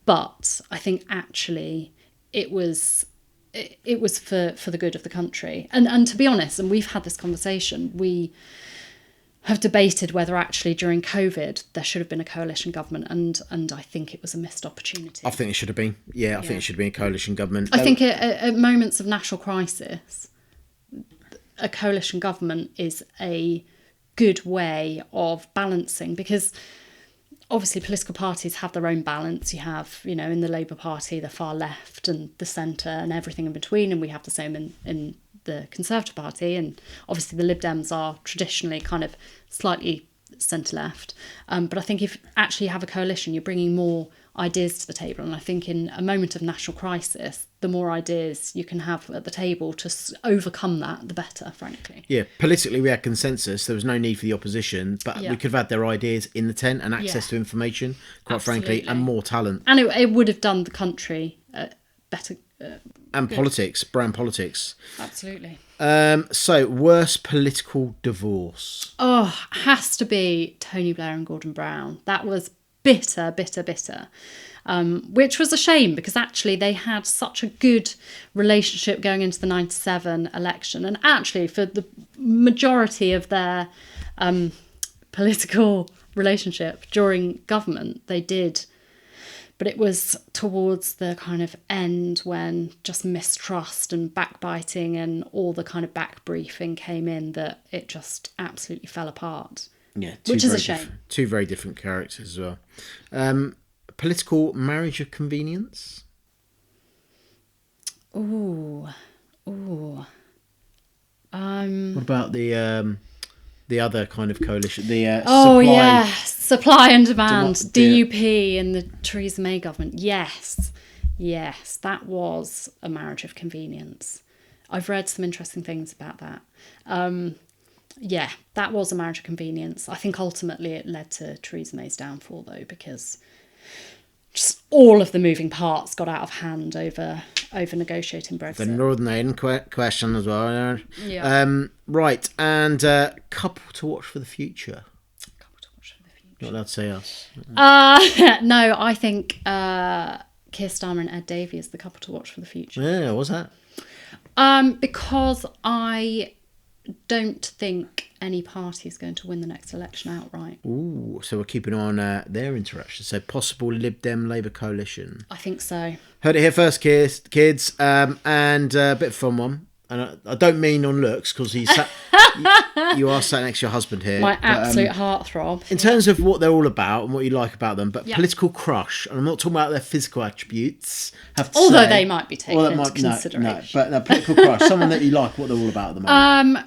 but I think actually it was for the good of the country. And to be honest, and we've had this conversation, we have debated whether actually during COVID there should have been a coalition government, and I think it was a missed opportunity. I think it should have been. Yeah, I think it should have been a coalition government. I think at moments of national crisis, a coalition government is a good way of balancing, because obviously political parties have their own balance. You have, you know, in the Labour Party, the far left and the centre and everything in between, and we have the same in the Conservative Party, and obviously the Lib Dems are traditionally kind of slightly centre-left. But I think if actually you have a coalition, you're bringing more ideas to the table, and I think in a moment of national crisis, the more ideas you can have at the table to overcome that, the better, frankly. Yeah, politically we had consensus. There was no need for the opposition, but we could have had their ideas in the tent and access to information, quite frankly, and more talent. And it would have done the country better. And politics, brand politics. Absolutely. So, worst political divorce? Oh, has to be Tony Blair and Gordon Brown. That was bitter. Which was a shame, because actually they had such a good relationship going into the 97 election. And actually for the majority of their political relationship during government, they did. But it was towards the kind of end when just mistrust and backbiting and all the kind of back briefing came in that it just absolutely fell apart. Yeah, which is a shame. Two very different characters as well. Political marriage of convenience? Ooh. What about the other kind of coalition? Supply and demand, DUP and the Theresa May government. Yes, that was a marriage of convenience. I've read some interesting things about that. That was a marriage of convenience. I think ultimately it led to Theresa May's downfall, though, because just all of the moving parts got out of hand over negotiating Brexit. The Northern Ireland question as well. Yeah. Right, and couple to watch for the future. Not allowed to say us. No, I think Keir Starmer and Ed Davey is the couple to watch for the future. Yeah, what's that? Because I don't think any party is going to win the next election outright. Ooh, so we're keeping an eye on their interaction. So possible Lib Dem Labour coalition. I think so. Heard it here first, kids. And a bit of a fun one. And I don't mean on looks, because you are sat next to your husband here. My absolute heartthrob. In terms of what they're all about and what you like about them, but political crush, and I'm not talking about their physical attributes. Although they might be taken into consideration. No, political crush, someone that you like, what they're all about at the moment.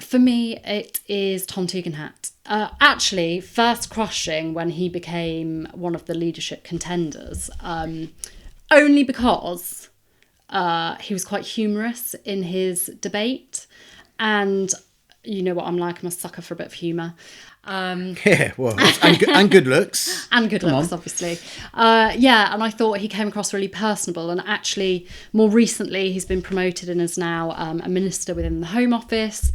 For me, it is Tom Tugendhat. Actually, first crushing when he became one of the leadership contenders, only because he was quite humorous in his debate. And you know what I'm like, I'm a sucker for a bit of humour. Yeah, well, and good looks. And good looks, obviously. And I thought he came across really personable. And actually, more recently, he's been promoted and is now a minister within the Home Office.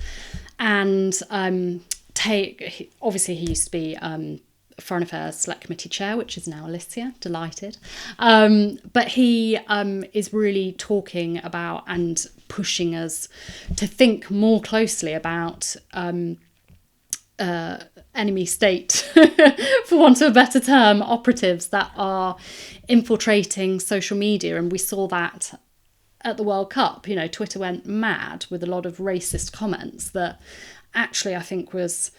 And obviously, he used to be Foreign Affairs Select Committee Chair, which is now Lydia, delighted. But he is really talking about and pushing us to think more closely about enemy state, for want of a better term, operatives that are infiltrating social media. And we saw that at the World Cup. You know, Twitter went mad with a lot of racist comments that actually I think was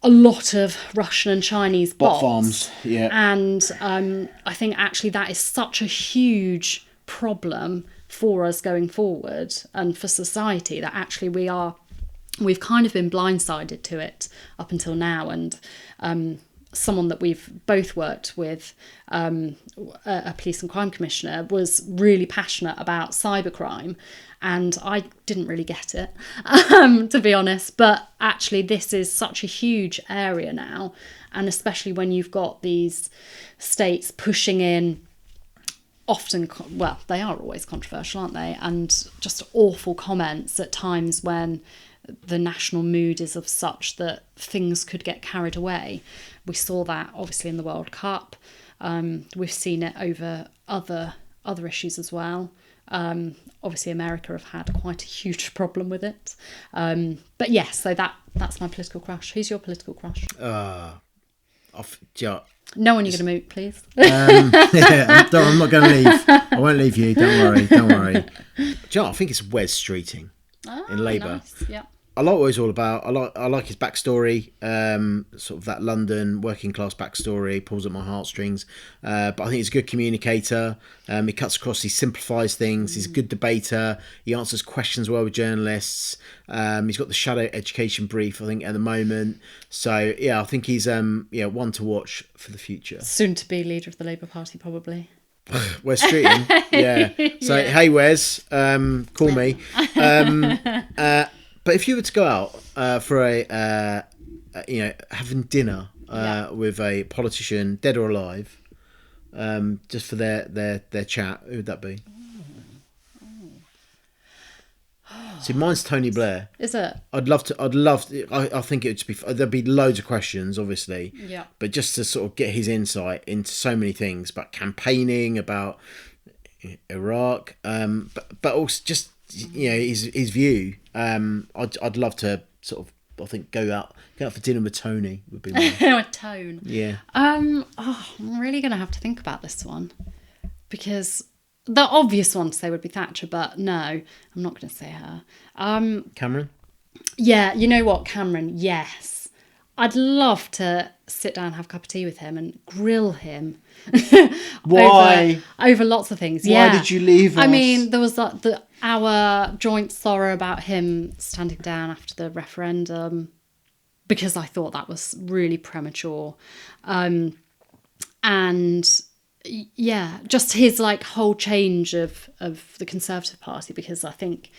a lot of Russian and Chinese bots. Bot farms, yeah. And I think actually that is such a huge problem for us going forward and for society, that actually we've kind of been blindsided to it up until now. And someone that we've both worked with, a police and crime commissioner, was really passionate about cybercrime. And I didn't really get it, to be honest. But actually, this is such a huge area now. And especially when you've got these states pushing in, often, well, they are always controversial, aren't they? And just awful comments at times when the national mood is of such that things could get carried away. We saw that obviously in the World Cup. We've seen it over other issues as well. Obviously America have had quite a huge problem with it. But yes, so that's my political crush. Who's your political crush? No one you're going to move, please. Yeah, I'm not going to leave. I won't leave you. Don't worry. I think it's Wes Streeting in Labour. Nice. Yeah. I like what he's all about. I like his backstory, sort of that London working class backstory, pulls at my heartstrings. But I think he's a good communicator. He cuts across, he simplifies things. He's a good debater. He answers questions well with journalists. He's got the shadow education brief, I think, at the moment. So yeah, I think he's one to watch for the future. Soon to be leader of the Labour Party, probably. Wes Streeting, yeah. So hey, Wes, call me. But if you were to go out for having dinner with a politician, dead or alive, just for their chat, who would that be? See, mine's Tony Blair. Is it? I'd love to. I think it would just be. There'd be loads of questions, obviously. Yeah. But just to sort of get his insight into so many things about campaigning, about Iraq, but also just his view. I'd love to sort of. I think go out for dinner with Tony would be mine. With Tone. Yeah. I'm really gonna have to think about this one, because the obvious one to say would be Thatcher, but no, I'm not going to say her. Cameron? Yeah, you know what, Cameron, yes. I'd love to sit down and have a cup of tea with him and grill him. Why? Over lots of things, Why did you leave us? I mean, there was our joint sorrow about him standing down after the referendum, because I thought that was really premature. And yeah, just his whole change of the Conservative Party, because I think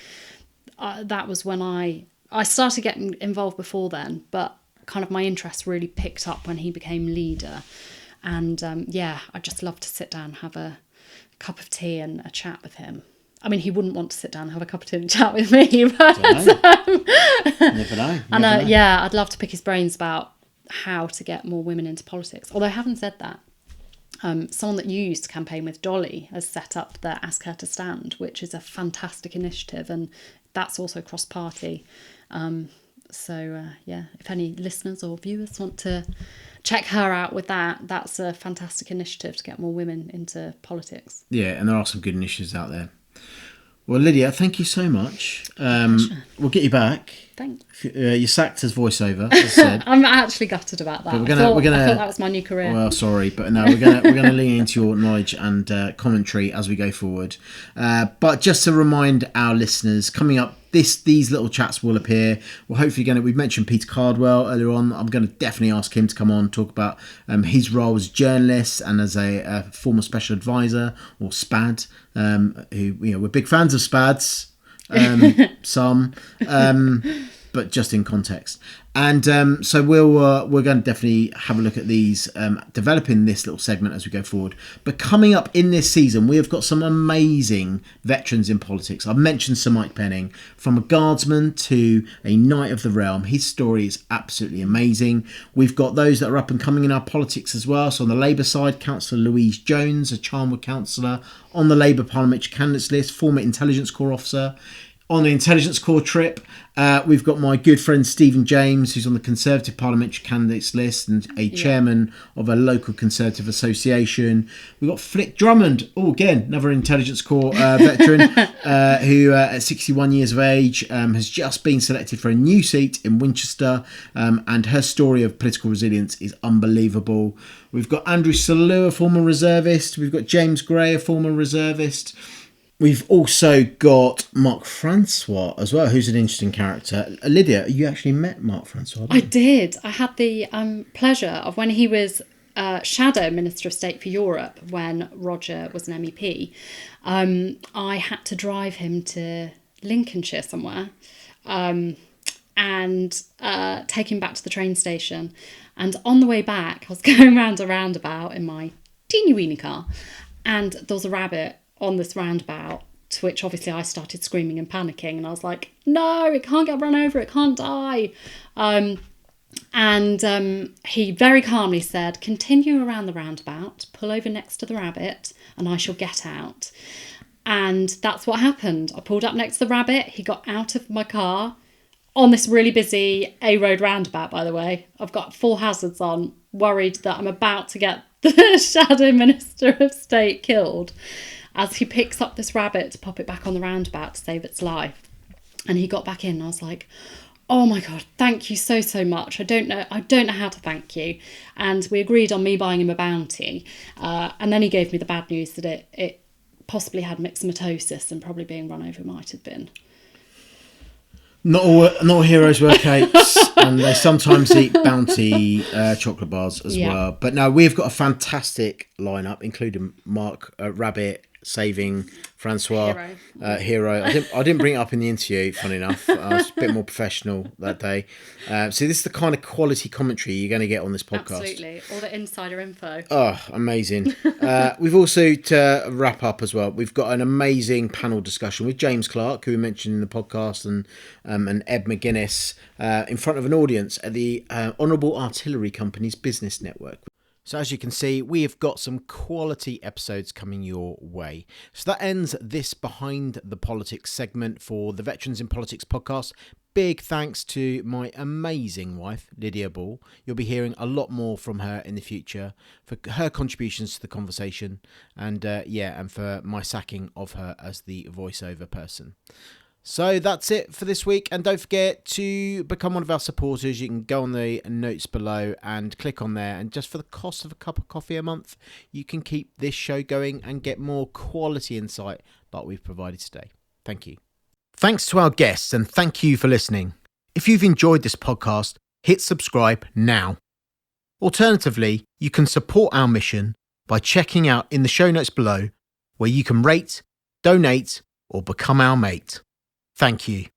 that was when I started getting involved before then, but kind of my interest really picked up when he became leader. And I'd just love to sit down and have a cup of tea and a chat with him. I mean, he wouldn't want to sit down and have a cup of tea and chat with me, but Never know. I'd love to pick his brains about how to get more women into politics. Although having said that, someone that you used to campaign with, Dolly, has set up the Ask Her to Stand, which is a fantastic initiative, and that's also cross-party. If any listeners or viewers want to check her out with that, that's a fantastic initiative to get more women into politics. Yeah, and there are some good initiatives out there. Well, Lydia, thank you so much. We'll get you back. Thanks. You're sacked as voiceover, as I said. I'm actually gutted about that. But I thought that was my new career. Well, sorry, but no, we're gonna lean into your knowledge and commentary as we go forward. But just to remind our listeners, coming up, these little chats will appear. We're hopefully we've mentioned Peter Cardwell earlier on. I'm going to definitely ask him to come on, talk about his role as a journalist and as a former special advisor, or SPAD, who, we're big fans of SPADs. But just in context. And so we're going to definitely have a look at these, developing this little segment as we go forward. But coming up in this season, we have got some amazing veterans in politics. I've mentioned Sir Mike Penning, from a guardsman to a knight of the realm. His story is absolutely amazing. We've got those that are up and coming in our politics as well. So on the Labour side, Councillor Louise Jones, a Charnwood councillor, on the Labour parliamentary candidates list, former Intelligence Corps officer. On the Intelligence Corps trip, we've got my good friend Stephen James, who's on the Conservative Parliamentary Candidates list and a chairman of a local Conservative association. We've got Flick Drummond, again, another Intelligence Corps veteran, who at 61 years of age has just been selected for a new seat in Winchester, and her story of political resilience is unbelievable. We've got Andrew Salou, a former reservist. We've got James Gray, a former reservist. We've also got Mark Francois as well, who's an interesting character. Lydia, you actually met Mark Francois, I did. I had the pleasure of, when he was Shadow Minister of State for Europe, when Roger was an MEP, I had to drive him to Lincolnshire somewhere and take him back to the train station. And on the way back, I was going round a roundabout in my teeny weeny car, and there was a rabbit on this roundabout, to which obviously I started screaming and panicking, and I was like, no, it can't get run over, it can't die. And he very calmly said, continue around the roundabout, pull over next to the rabbit, and I shall get out. And that's what happened. I pulled up next to the rabbit, he got out of my car on this really busy A-road roundabout, by the way. I've got full hazards on, worried that I'm about to get the Shadow Minister of State killed, as he picks up this rabbit to pop it back on the roundabout to save its life. And he got back in, and I was like, oh my God, thank you so, so much. I don't know how to thank you. And we agreed on me buying him a bounty. And then he gave me the bad news that it possibly had myxomatosis, and probably being run over might have been. Not all heroes wear capes, and they sometimes eat bounty chocolate bars as well. But no, we've got a fantastic lineup, including Mark Rabbit saving Francois hero. I didn't bring it up in the interview, funny enough. I was a bit more professional that day. So this is the kind of quality commentary you're going to get on this podcast. Absolutely, all the insider info. Oh, amazing. We've also, to wrap up as well, we've got an amazing panel discussion with James Clark, who we mentioned in the podcast, and Ed McGuinness, in front of an audience at the Honourable Artillery Company's Business Network. So as you can see, we have got some quality episodes coming your way. So that ends this Behind the Politics segment for the Veterans in Politics podcast. Big thanks to my amazing wife, Lydia Ball. You'll be hearing a lot more from her in the future for her contributions to the conversation, and and for my sacking of her as the voiceover person. So that's it for this week, and don't forget to become one of our supporters. You can go on the notes below and click on there, and just for the cost of a cup of coffee a month, you can keep this show going and get more quality insight like we've provided today. Thank you. Thanks to our guests, and thank you for listening. If you've enjoyed this podcast, hit subscribe now. Alternatively, you can support our mission by checking out in the show notes below, where you can rate, donate, or become our mate. Thank you.